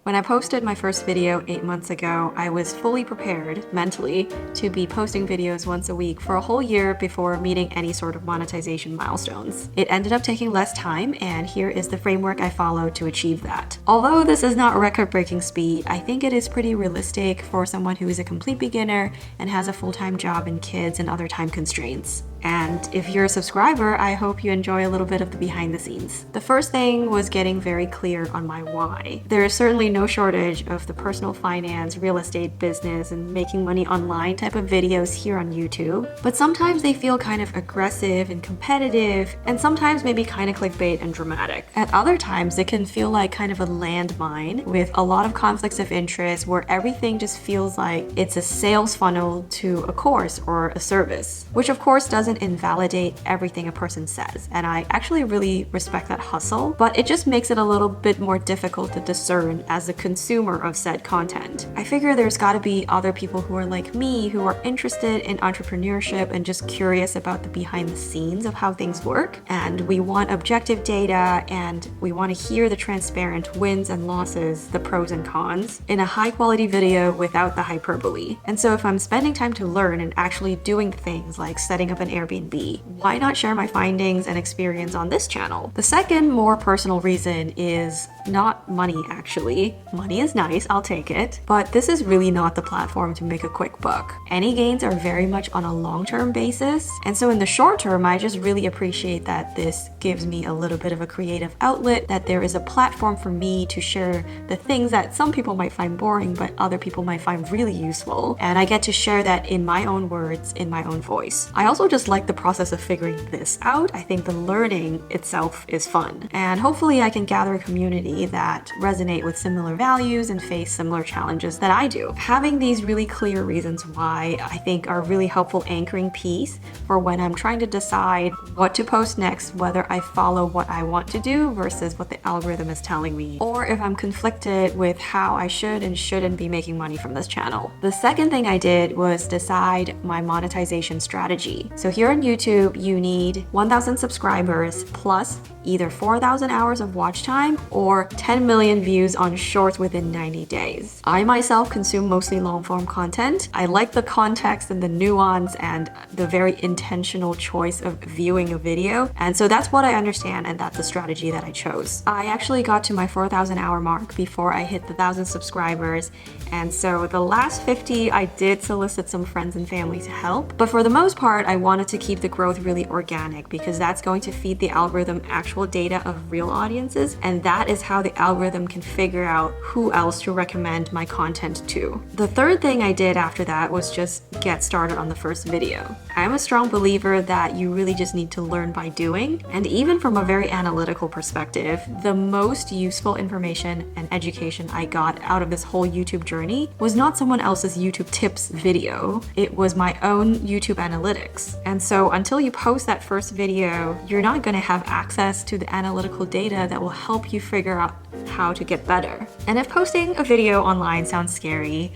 When I posted my first video 8 months ago, I was fully prepared mentally to be posting videos once a week for a whole year before meeting any sort of monetization milestones. It ended up taking less time, and here is the framework I followed to achieve that. Although this is not record-breaking speed, I think it is pretty realistic for someone who is a complete beginner and has a full-time job and kids and other time constraints. And if you're a subscriber, I hope you enjoy a little bit of the behind the scenes. The first thing was getting very clear on my why. There is certainly no shortage of the personal finance, real estate, business, and making money online type of videos here on YouTube, but sometimes they feel kind of aggressive and competitive, and sometimes maybe kind of clickbait and dramatic. At other times, it can feel like kind of a landmine with a lot of conflicts of interest where everything just feels like it's a sales funnel to a course or a service, which of course doesn't invalidate everything a person says, and I actually really respect that hustle, but it just makes it a little bit more difficult to discern as a consumer of said content. I figure there's got to be other people who are like me, who are interested in entrepreneurship and just curious about the behind the scenes of how things work, and we want objective data, and we want to hear the transparent wins and losses, the pros and cons, in a high quality video without the hyperbole. And so if I'm spending time to learn and actually doing things like setting up an Airbnb, why not share my findings and experience on this channel? The second, more personal reason is not money, actually. Money is nice, I'll take it, but this is really not the platform to make a quick buck. Any gains are very much on a long-term basis, and so in the short term, I just really appreciate that this gives me a little bit of a creative outlet, that there is a platform for me to share the things that some people might find boring, but other people might find really useful, and I get to share that in my own words, in my own voice. I also just like the process of figuring this out. I think the learning itself is fun, and hopefully I can gather a community that resonate with similar values and face similar challenges that I do. Having these really clear reasons why I think are a really helpful anchoring piece for when I'm trying to decide what to post next, whether I follow what I want to do versus what the algorithm is telling me, or if I'm conflicted with how I should and shouldn't be making money from this channel. The second thing I did was decide my monetization strategy. So here on YouTube, you need 1,000 subscribers plus either 4,000 hours of watch time or 10 million views on shorts within 90 days. I myself consume mostly long-form content. I like the context and the nuance and the very intentional choice of viewing a video, and so that's what I understand, and that's the strategy that I chose. I actually got to my 4,000 hour mark before I hit the 1,000 subscribers, and so the last 50 I did solicit some friends and family to help, but for the most part I wanted to keep the growth really organic because that's going to feed the algorithm actual data of real audiences, and that is how the algorithm can figure out who else to recommend my content to. The third thing I did after that was just get started on the first video. I'm a strong believer that you really just need to learn by doing, and even from a very analytical perspective, the most useful information and education I got out of this whole YouTube journey was not someone else's YouTube tips video, it was my own YouTube analytics. And so until you post that first video, you're not going to have access to the analytical data that will help you figure out how to get better. And if posting a video online sounds scary,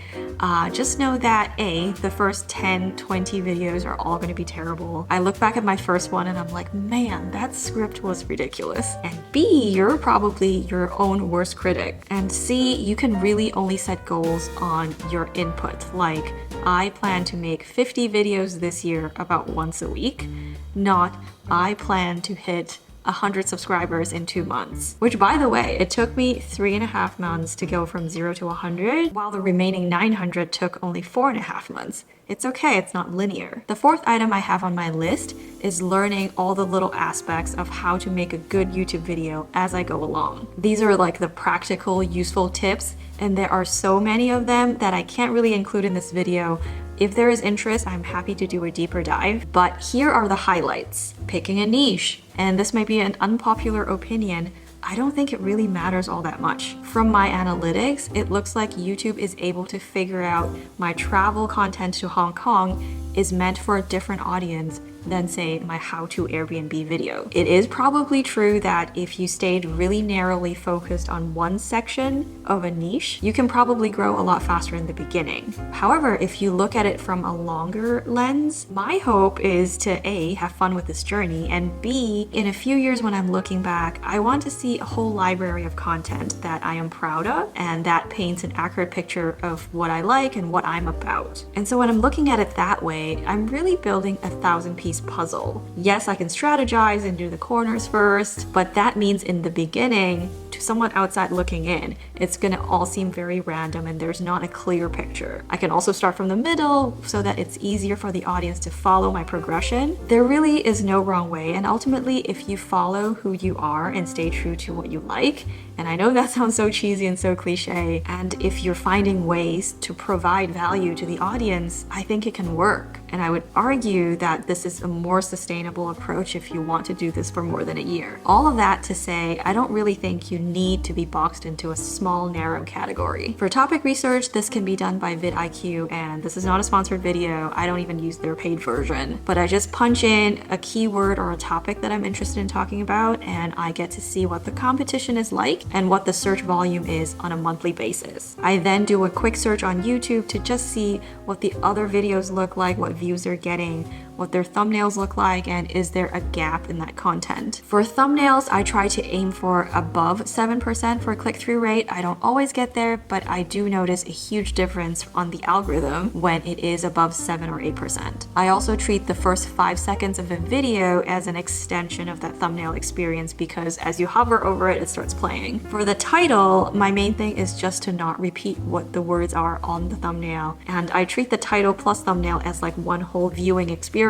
just know that A, the first 10, 20 videos are all going to be terrible. I look back at my first one and I'm like, man, that script was ridiculous. And B, you're probably your own worst critic. And C, you can really only set goals on your input. Like, I plan to make 50 videos this year about once a week, not I plan to hit 100 subscribers in 2 months, which by the way, it took me 3.5 months to go from 0 to 100, while the remaining 900 took only 4.5 months. It's okay, it's not linear. The fourth item I have on my list is learning all the little aspects of how to make a good YouTube video as I go along. These are like the practical, useful tips, and there are so many of them that I can't really include in this video. If there is interest, I'm happy to do a deeper dive, but here are the highlights. Picking a niche, and this might be an unpopular opinion, I don't think it really matters all that much. From my analytics, it looks like YouTube is able to figure out my travel content to Hong Kong is meant for a different audience than say my how to Airbnb video. It is probably true that if you stayed really narrowly focused on one section of a niche, you can probably grow a lot faster in the beginning. However, if you look at it from a longer lens, my hope is to A, have fun with this journey, and B, in a few years when I'm looking back, I want to see a whole library of content that I am proud of and that paints an accurate picture of what I like and what I'm about. And so when I'm looking at it that way, I'm really building a 1,000-piece puzzle. Yes, I can strategize and do the corners first, but that means in the beginning, to someone outside looking in, it's gonna all seem very random and there's not a clear picture. I can also start from the middle so that it's easier for the audience to follow my progression. There really is no wrong way, and ultimately, if you follow who you are and stay true to what you like, and I know that sounds so cheesy and so cliche, and if you're finding ways to provide value to the audience, I think it can work. And I would argue that this is a more sustainable approach if you want to do this for more than a year. All of that to say, I don't really think you need to be boxed into a small, narrow category. For topic research, this can be done by vidIQ, and this is not a sponsored video. I don't even use their paid version, but I just punch in a keyword or a topic that I'm interested in talking about, and I get to see what the competition is like and what the search volume is on a monthly basis. I then do a quick search on YouTube to just see what the other videos look like, what views they're getting, what their thumbnails look like, and is there a gap in that content. For thumbnails, I try to aim for above 7% for click-through rate. I don't always get there, but I do notice a huge difference on the algorithm when it is above 7 or 8%. I also treat the first 5 seconds of a video as an extension of that thumbnail experience because as you hover over it, it starts playing. For the title, my main thing is just to not repeat what the words are on the thumbnail, and I treat the title plus thumbnail as like one whole viewing experience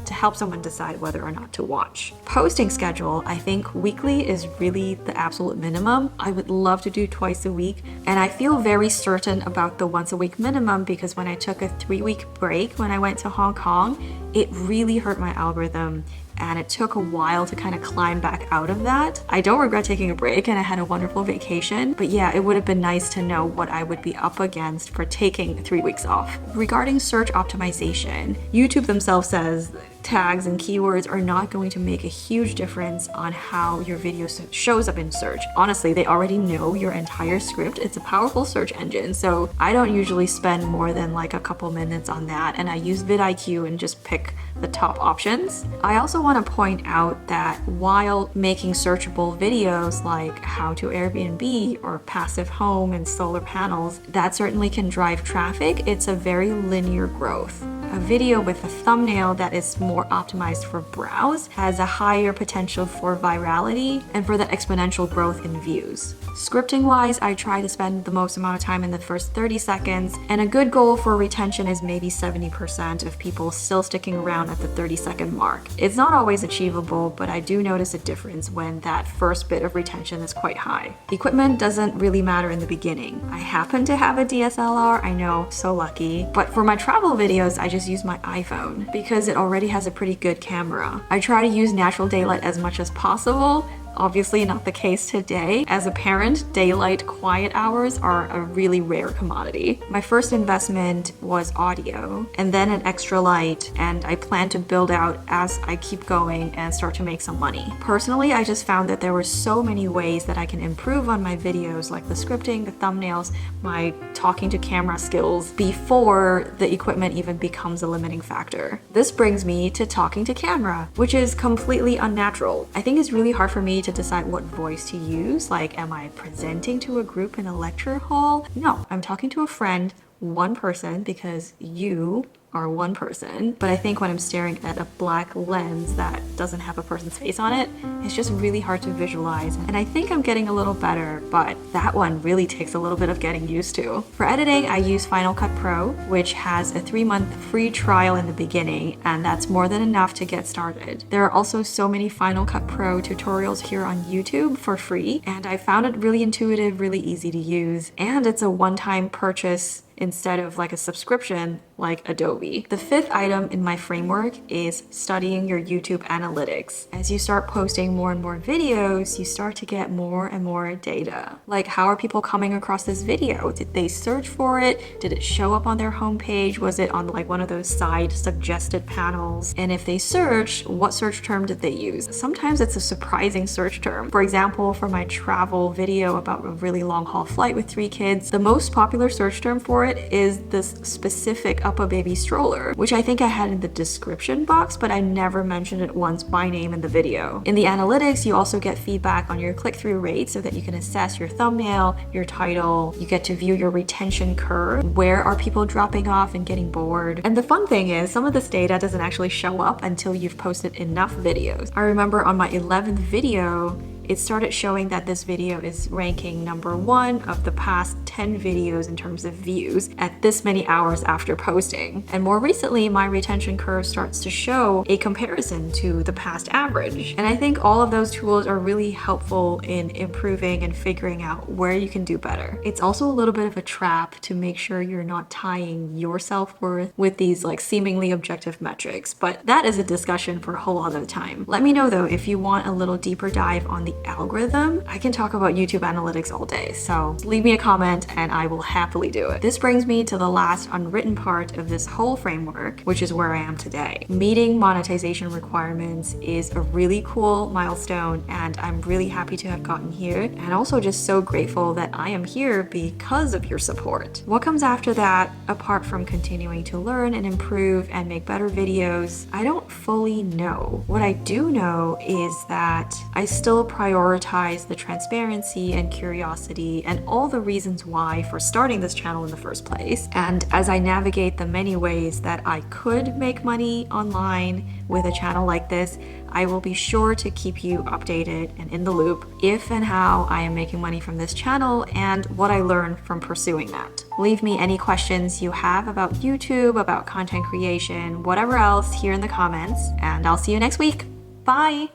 to help someone decide whether or not to watch. Posting schedule, I think weekly is really the absolute minimum. I would love to do twice a week, and I feel very certain about the once a week minimum because when I took a 3-week break when I went to Hong Kong, it really hurt my algorithm, and it took a while to kind of climb back out of that. I don't regret taking a break and I had a wonderful vacation, but yeah, it would have been nice to know what I would be up against for taking 3 weeks off. Regarding search optimization, YouTube themselves says tags and keywords are not going to make a huge difference on how your video shows up in search. Honestly, they already know your entire script. It's a powerful search engine, so I don't usually spend more than like a couple minutes on that, and I use vidIQ and just pick the top options. I also want to point out that while making searchable videos like how to Airbnb or passive home and solar panels, that certainly can drive traffic, it's a very linear growth. A video with a thumbnail that is more optimized for browse has a higher potential for virality and for that exponential growth in views. Scripting wise, I try to spend the most amount of time in the first 30 seconds, and a good goal for retention is maybe 70% of people still sticking around at the 30-second mark. It's not always achievable, but I do notice a difference when that first bit of retention is quite high. Equipment doesn't really matter in the beginning. I happen to have a DSLR, I know, so lucky, but for my travel videos, I just use my iPhone because it already has a pretty good camera. I try to use natural daylight as much as possible. Obviously not the case today. As a parent, daylight quiet hours are a really rare commodity. My first investment was audio and then an extra light, and I plan to build out as I keep going and start to make some money. Personally, I just found that there were so many ways that I can improve on my videos, like the scripting, the thumbnails, my talking to camera skills before the equipment even becomes a limiting factor. This brings me to talking to camera, which is completely unnatural. I think it's really hard for me to decide what voice to use. Like, am I presenting to a group in a lecture hall? No, I'm talking to a friend, one person, because you are one person. But I think when I'm staring at a black lens that doesn't have a person's face on it, it's just really hard to visualize. And I think I'm getting a little better, but that one really takes a little bit of getting used to. For editing, I use Final Cut Pro, which has a 3-month free trial in the beginning, and that's more than enough to get started. There are also so many Final Cut Pro tutorials here on YouTube for free, and I found it really intuitive, really easy to use, and it's a one-time purchase. instead of like a subscription like Adobe. The fifth item in my framework is studying your YouTube analytics. As you start posting more and more videos, you start to get more and more data. Like, how are people coming across this video? Did they search for it? Did it show up on their homepage? Was it on like one of those side suggested panels? And if they search, what search term did they use? Sometimes it's a surprising search term. For example, for my travel video about a really long haul flight with 3 kids, the most popular search term for it is this specific Up a Baby stroller, which I think I had in the description box, but I never mentioned it once by name in the video. In the analytics, you also get feedback on your click-through rate so that you can assess your thumbnail, your title, you get to view your retention curve, where are people dropping off and getting bored. And the fun thing is, some of this data doesn't actually show up until you've posted enough videos. I remember on my 11th video, it started showing that this video is ranking number 1 of the past 10 videos in terms of views at this many hours after posting. And more recently, my retention curve starts to show a comparison to the past average. And I think all of those tools are really helpful in improving and figuring out where you can do better. It's also a little bit of a trap to make sure you're not tying your self-worth with these like seemingly objective metrics, but that is a discussion for a whole other time. Let me know though if you want a little deeper dive on the algorithm. I can talk about YouTube analytics all day, so leave me a comment and I will happily do it. This brings me to the last unwritten part of this whole framework, which is where I am today. Meeting monetization requirements is a really cool milestone, and I'm really happy to have gotten here, and also just so grateful that I am here because of your support. What comes after that, apart from continuing to learn and improve and make better videos, I don't fully know. What I do know is that I still prioritize the transparency and curiosity and all the reasons why for starting this channel in the first place. And as I navigate the many ways that I could make money online with a channel like this, I will be sure to keep you updated and in the loop if and how I am making money from this channel and what I learned from pursuing that. Leave me any questions you have about YouTube, about content creation, whatever else here in the comments, and I'll see you next week. Bye!